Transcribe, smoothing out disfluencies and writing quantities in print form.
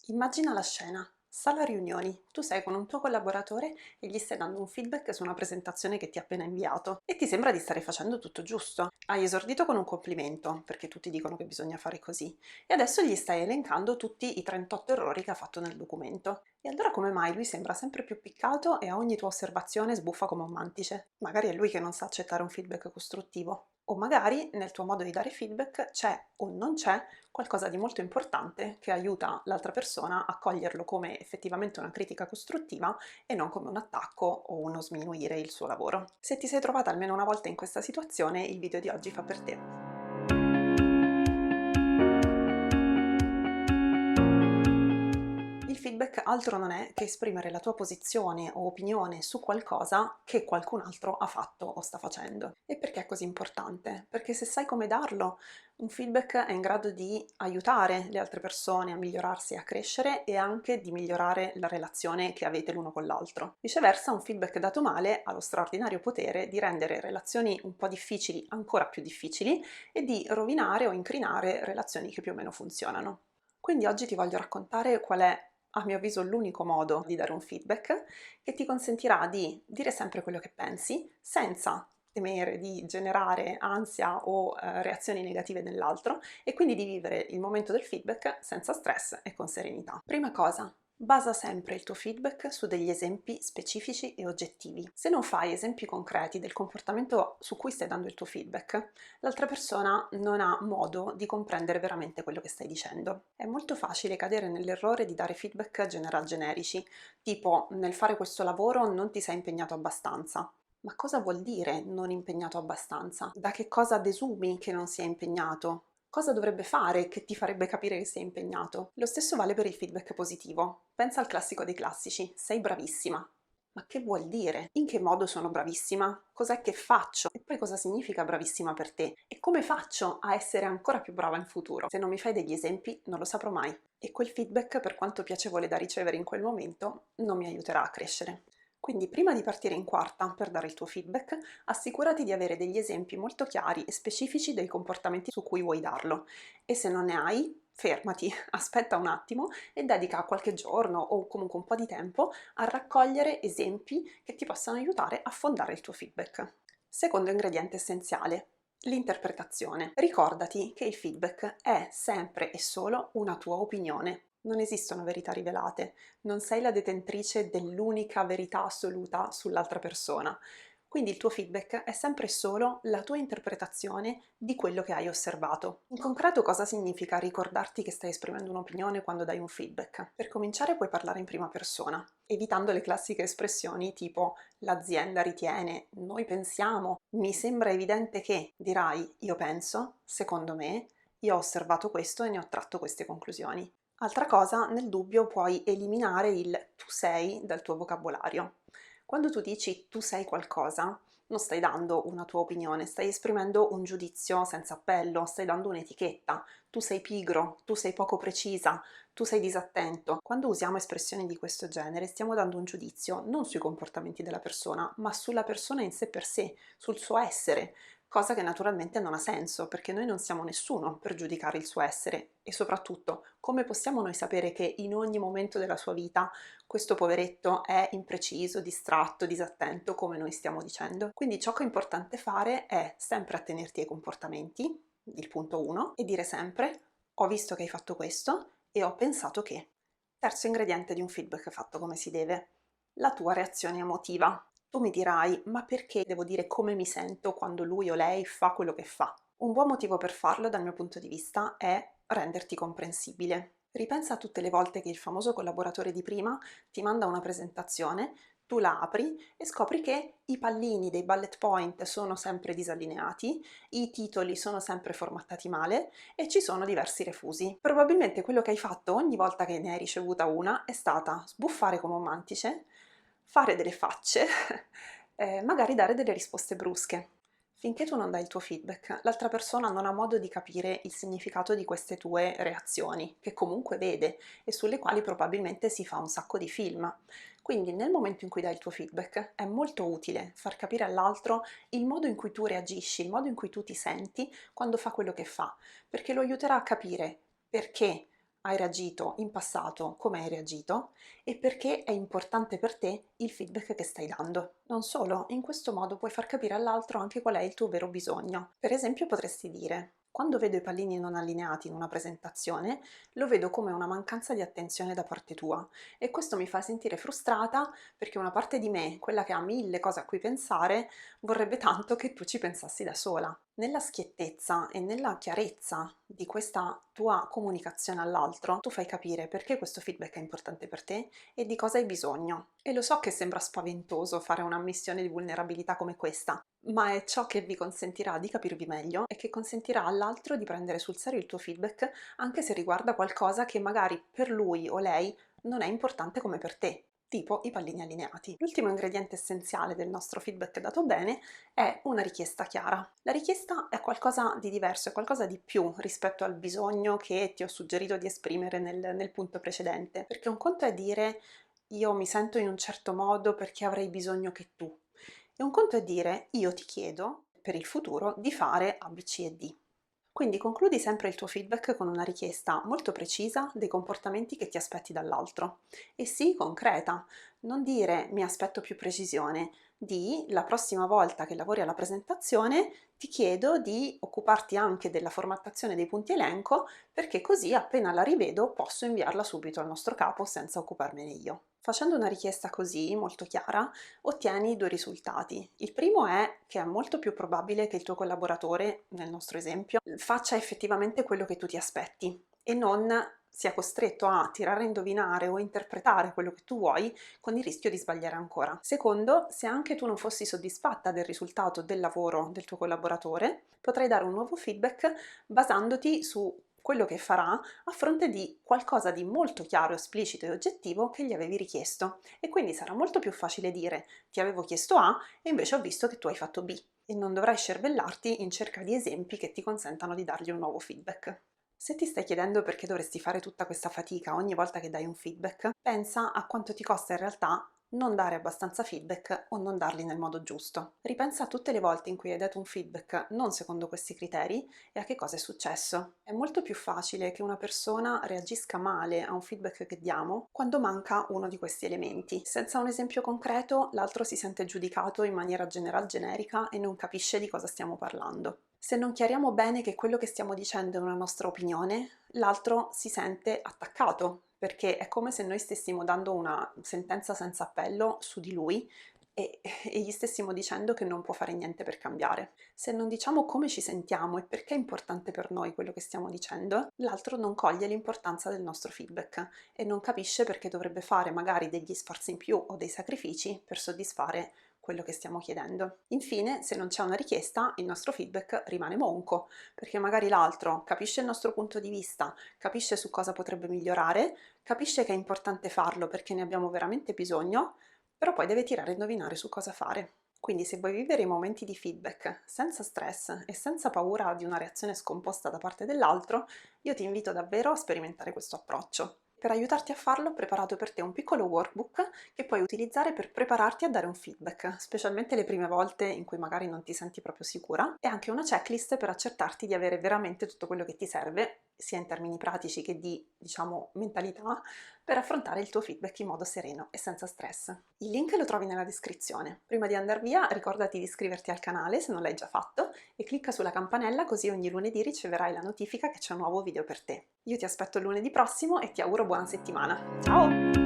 Immagina la scena. Sala riunioni, tu sei con un tuo collaboratore e gli stai dando un feedback su una presentazione che ti ha appena inviato e ti sembra di stare facendo tutto giusto. Hai esordito con un complimento, perché tutti dicono che bisogna fare così, e adesso gli stai elencando tutti i 38 errori che ha fatto nel documento. E allora come mai lui sembra sempre più piccato e a ogni tua osservazione sbuffa come un mantice? Magari è lui che non sa accettare un feedback costruttivo. O magari nel tuo modo di dare feedback c'è o non c'è qualcosa di molto importante che aiuta l'altra persona a coglierlo come effettivamente una critica costruttiva e non come un attacco o uno sminuire il suo lavoro. Se ti sei trovata almeno una volta in questa situazione, il video di oggi fa per te. Il feedback altro non è che esprimere la tua posizione o opinione su qualcosa che qualcun altro ha fatto o sta facendo. E perché è così importante? Perché se sai come darlo, un feedback è in grado di aiutare le altre persone a migliorarsi e a crescere e anche di migliorare la relazione che avete l'uno con l'altro. Viceversa, un feedback dato male ha lo straordinario potere di rendere relazioni un po' difficili ancora più difficili e di rovinare o incrinare relazioni che più o meno funzionano. Quindi oggi ti voglio raccontare qual è, a mio avviso, l'unico modo di dare un feedback che ti consentirà di dire sempre quello che pensi senza temere di generare ansia o reazioni negative nell'altro e quindi di vivere il momento del feedback senza stress e con serenità. Prima cosa, basa sempre il tuo feedback su degli esempi specifici e oggettivi. Se non fai esempi concreti del comportamento su cui stai dando il tuo feedback, l'altra persona non ha modo di comprendere veramente quello che stai dicendo. È molto facile cadere nell'errore di dare feedback generici, tipo nel fare questo lavoro non ti sei impegnato abbastanza. Ma cosa vuol dire non impegnato abbastanza? Da che cosa desumi che non sia impegnato? Cosa dovrebbe fare che ti farebbe capire che sei impegnato? Lo stesso vale per il feedback positivo. Pensa al classico dei classici, sei bravissima. Ma che vuol dire? In che modo sono bravissima? Cos'è che faccio? E poi cosa significa bravissima per te? E come faccio a essere ancora più brava in futuro? Se non mi fai degli esempi, non lo saprò mai. E quel feedback, per quanto piacevole da ricevere in quel momento, non mi aiuterà a crescere. Quindi prima di partire in quarta per dare il tuo feedback, assicurati di avere degli esempi molto chiari e specifici dei comportamenti su cui vuoi darlo. E se non ne hai, fermati, aspetta un attimo e dedica qualche giorno o comunque un po' di tempo a raccogliere esempi che ti possano aiutare a fondare il tuo feedback. Secondo ingrediente essenziale, l'interpretazione. Ricordati che il feedback è sempre e solo una tua opinione. Non esistono verità rivelate, non sei la detentrice dell'unica verità assoluta sull'altra persona. Quindi il tuo feedback è sempre solo la tua interpretazione di quello che hai osservato. In concreto cosa significa ricordarti che stai esprimendo un'opinione quando dai un feedback? Per cominciare puoi parlare in prima persona, evitando le classiche espressioni tipo l'azienda ritiene, noi pensiamo, mi sembra evidente che, dirai io penso, secondo me, io ho osservato questo e ne ho tratto queste conclusioni. Altra cosa, nel dubbio puoi eliminare il tu sei dal tuo vocabolario. Quando tu dici tu sei qualcosa, non stai dando una tua opinione, stai esprimendo un giudizio senza appello, stai dando un'etichetta. Tu sei pigro, tu sei poco precisa, tu sei disattento. Quando usiamo espressioni di questo genere stiamo dando un giudizio non sui comportamenti della persona, ma sulla persona in sé per sé, sul suo essere, cosa che naturalmente non ha senso, perché noi non siamo nessuno per giudicare il suo essere e soprattutto come possiamo noi sapere che in ogni momento della sua vita questo poveretto è impreciso, distratto, disattento, come noi stiamo dicendo. Quindi ciò che è importante fare è sempre attenerti ai comportamenti, il punto 1, e dire sempre ho visto che hai fatto questo e ho pensato che. Terzo ingrediente di un feedback fatto come si deve, la tua reazione emotiva. Tu mi dirai, ma perché devo dire come mi sento quando lui o lei fa quello che fa? Un buon motivo per farlo, dal mio punto di vista, è renderti comprensibile. Ripensa a tutte le volte che il famoso collaboratore di prima ti manda una presentazione, tu la apri e scopri che i pallini dei bullet point sono sempre disallineati, i titoli sono sempre formattati male e ci sono diversi refusi. Probabilmente quello che hai fatto ogni volta che ne hai ricevuta una è stata sbuffare come un mantice, fare delle facce, magari dare delle risposte brusche. Finché tu non dai il tuo feedback, l'altra persona non ha modo di capire il significato di queste tue reazioni, che comunque vede e sulle quali probabilmente si fa un sacco di film. Quindi nel momento in cui dai il tuo feedback è molto utile far capire all'altro il modo in cui tu reagisci, il modo in cui tu ti senti quando fa quello che fa, perché lo aiuterà a capire perché hai reagito in passato, come hai reagito e perché è importante per te il feedback che stai dando. Non solo, in questo modo puoi far capire all'altro anche qual è il tuo vero bisogno. Per esempio potresti dire: quando vedo i pallini non allineati in una presentazione, lo vedo come una mancanza di attenzione da parte tua e questo mi fa sentire frustrata perché una parte di me, quella che ha mille cose a cui pensare, vorrebbe tanto che tu ci pensassi da sola. Nella schiettezza e nella chiarezza di questa tua comunicazione all'altro, tu fai capire perché questo feedback è importante per te e di cosa hai bisogno. E lo so che sembra spaventoso fare un'ammissione di vulnerabilità come questa, ma è ciò che vi consentirà di capirvi meglio e che consentirà all'altro di prendere sul serio il tuo feedback anche se riguarda qualcosa che magari per lui o lei non è importante come per te, tipo i pallini allineati. L'ultimo ingrediente essenziale del nostro feedback dato bene è una richiesta chiara. La richiesta è qualcosa di diverso, è qualcosa di più rispetto al bisogno che ti ho suggerito di esprimere nel punto precedente, perché un conto è dire io mi sento in un certo modo perché avrei bisogno che tu, e un conto è dire io ti chiedo per il futuro di fare A, B, C e D. Quindi concludi sempre il tuo feedback con una richiesta molto precisa dei comportamenti che ti aspetti dall'altro. E sii concreta, non dire mi aspetto più precisione, di la prossima volta che lavori alla presentazione ti chiedo di occuparti anche della formattazione dei punti elenco perché così appena la rivedo posso inviarla subito al nostro capo senza occuparmene io. Facendo una richiesta così, molto chiara, ottieni due risultati. Il primo è che è molto più probabile che il tuo collaboratore, nel nostro esempio, faccia effettivamente quello che tu ti aspetti e non sia costretto a tirare a indovinare o interpretare quello che tu vuoi con il rischio di sbagliare ancora. Secondo, se anche tu non fossi soddisfatta del risultato del lavoro del tuo collaboratore, potrai dare un nuovo feedback basandoti su quello che farà a fronte di qualcosa di molto chiaro, esplicito e oggettivo che gli avevi richiesto e quindi sarà molto più facile dire ti avevo chiesto A e invece ho visto che tu hai fatto B e non dovrai scervellarti in cerca di esempi che ti consentano di dargli un nuovo feedback. Se ti stai chiedendo perché dovresti fare tutta questa fatica ogni volta che dai un feedback, pensa a quanto ti costa in realtà non dare abbastanza feedback o non darli nel modo giusto. Ripensa a tutte le volte in cui hai dato un feedback non secondo questi criteri e a che cosa è successo. È molto più facile che una persona reagisca male a un feedback che diamo quando manca uno di questi elementi. Senza un esempio concreto, l'altro si sente giudicato in maniera generica e non capisce di cosa stiamo parlando. Se non chiariamo bene che quello che stiamo dicendo è una nostra opinione, l'altro si sente attaccato, perché è come se noi stessimo dando una sentenza senza appello su di lui e gli stessimo dicendo che non può fare niente per cambiare. Se non diciamo come ci sentiamo e perché è importante per noi quello che stiamo dicendo, l'altro non coglie l'importanza del nostro feedback e non capisce perché dovrebbe fare magari degli sforzi in più o dei sacrifici per soddisfare quello che stiamo chiedendo. Infine, se non c'è una richiesta, il nostro feedback rimane monco, perché magari l'altro capisce il nostro punto di vista, capisce su cosa potrebbe migliorare, capisce che è importante farlo perché ne abbiamo veramente bisogno, però poi deve tirare a indovinare su cosa fare. Quindi se vuoi vivere i momenti di feedback senza stress e senza paura di una reazione scomposta da parte dell'altro, io ti invito davvero a sperimentare questo approccio. Per aiutarti a farlo ho preparato per te un piccolo workbook che puoi utilizzare per prepararti a dare un feedback, specialmente le prime volte in cui magari non ti senti proprio sicura, e anche una checklist per accertarti di avere veramente tutto quello che ti serve, sia in termini pratici che di, diciamo, mentalità, per affrontare il tuo feedback in modo sereno e senza stress. Il link lo trovi nella descrizione. Prima di andare via, ricordati di iscriverti al canale se non l'hai già fatto e clicca sulla campanella così ogni lunedì riceverai la notifica che c'è un nuovo video per te. Io ti aspetto il lunedì prossimo e ti auguro buona settimana. Ciao!